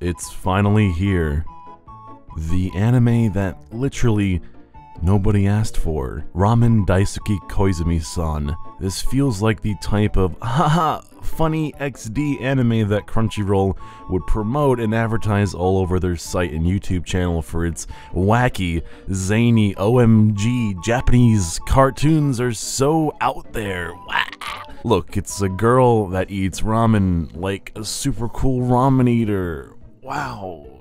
It's finally here. The anime that literally nobody asked for. Ramen Daisuki Koizumi-san. This feels like the type of haha funny XD anime that Crunchyroll would promote and advertise all over their site and YouTube channel for its wacky, zany, OMG Japanese cartoons are so out there. Look, it's a girl that eats ramen like a super cool ramen eater. Wow.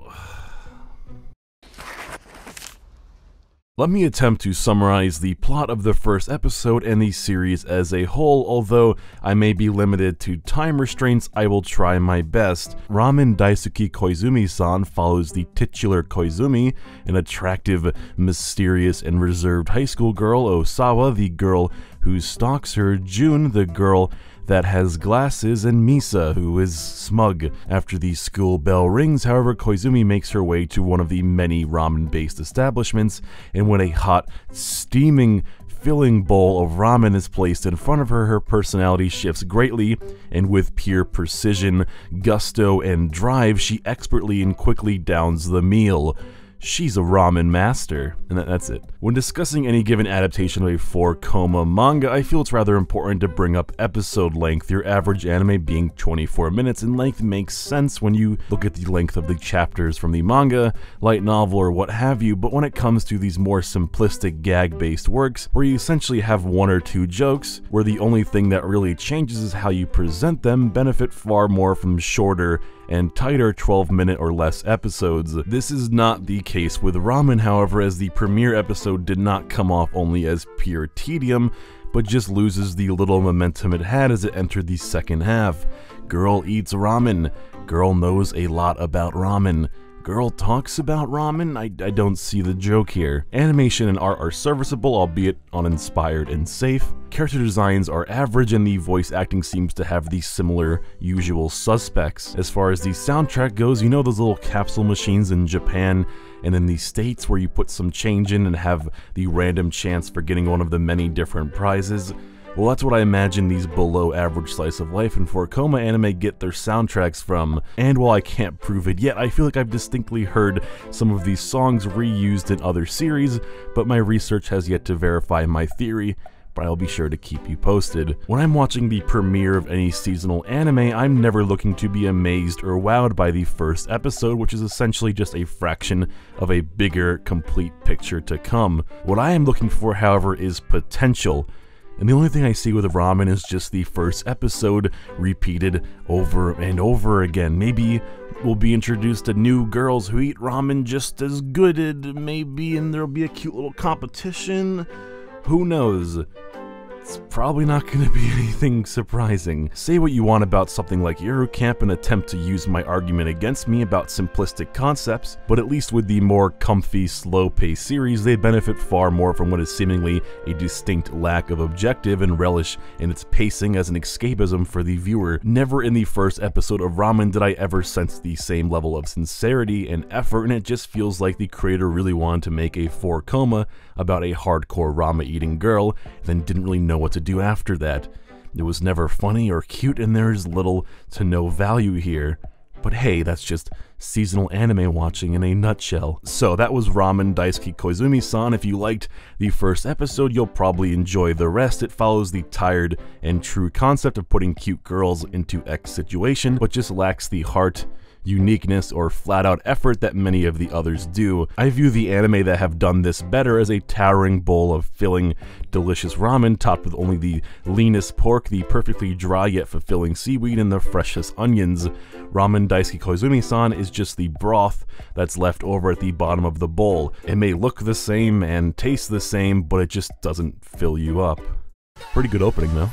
Let me attempt to summarize the plot of the first episode and the series as a whole. Although I may be limited to time restraints, I will try my best. Ramen Daisuki Koizumi-san follows the titular Koizumi, an attractive, mysterious, and reserved high school girl, Osawa, the girl who stalks her, June, the girl that has glasses, and Misa, who is smug. After the school bell rings, however, Koizumi makes her way to one of the many ramen-based establishments, and when a hot, steaming, filling bowl of ramen is placed in front of her, her personality shifts greatly, and with pure precision, gusto, and drive, she expertly and quickly downs the meal. She's a ramen master, and that's it. When discussing any given adaptation of a 4-koma manga, I feel it's rather important to bring up episode length. Your average anime being 24 minutes in length makes sense when you look at the length of the chapters from the manga, light novel, or what have you, but when it comes to these more simplistic gag-based works, where you essentially have one or two jokes, where the only thing that really changes is how you present them, benefit far more from shorter and tighter 12-minute or less episodes. This is not the case with Ramen, however, as the premiere episode did not come off only as pure tedium, but just loses the little momentum it had as it entered the second half. Girl eats ramen. Girl knows a lot about ramen. Girl talks about ramen? I don't see the joke here. Animation and art are serviceable, albeit uninspired and safe. Character designs are average, and the voice acting seems to have the similar usual suspects. As far as the soundtrack goes, you know those little capsule machines in Japan and in the States where you put some change in and have the random chance for getting one of the many different prizes? Well, that's what I imagine these below average slice of life and 4-koma anime get their soundtracks from. And while I can't prove it yet, I feel like I've distinctly heard some of these songs reused in other series, but my research has yet to verify my theory, but I'll be sure to keep you posted. When I'm watching the premiere of any seasonal anime, I'm never looking to be amazed or wowed by the first episode, which is essentially just a fraction of a bigger, complete picture to come. What I am looking for, however, is potential. And the only thing I see with ramen is just the first episode repeated over and over again. Maybe we'll be introduced to new girls who eat ramen just as good, maybe, and there'll be a cute little competition. Who knows? It's probably not going to be anything surprising. Say what you want about something like Eurocamp and attempt to use my argument against me about simplistic concepts, but at least with the more comfy, slow-paced series, they benefit far more from what is seemingly a distinct lack of objective and relish in its pacing as an escapism for the viewer. Never in the first episode of Ramen did I ever sense the same level of sincerity and effort, and it just feels like the creator really wanted to make a 4-koma about a hardcore ramen eating girl, then didn't really know what to do after that. It was never funny or cute, and there's little to no value here. But hey, that's just seasonal anime watching in a nutshell. So that was Ramen Daisuki Koizumi-san. If you liked the first episode, you'll probably enjoy the rest. It follows the tired and true concept of putting cute girls into X situation, but just lacks the heart, uniqueness, or flat-out effort that many of the others do. I view the anime that have done this better as a towering bowl of filling, delicious ramen topped with only the leanest pork, the perfectly dry yet fulfilling seaweed, and the freshest onions. Ramen Daisuki Koizumi-san is just the broth that's left over at the bottom of the bowl. It may look the same and taste the same, but it just doesn't fill you up. Pretty good opening though.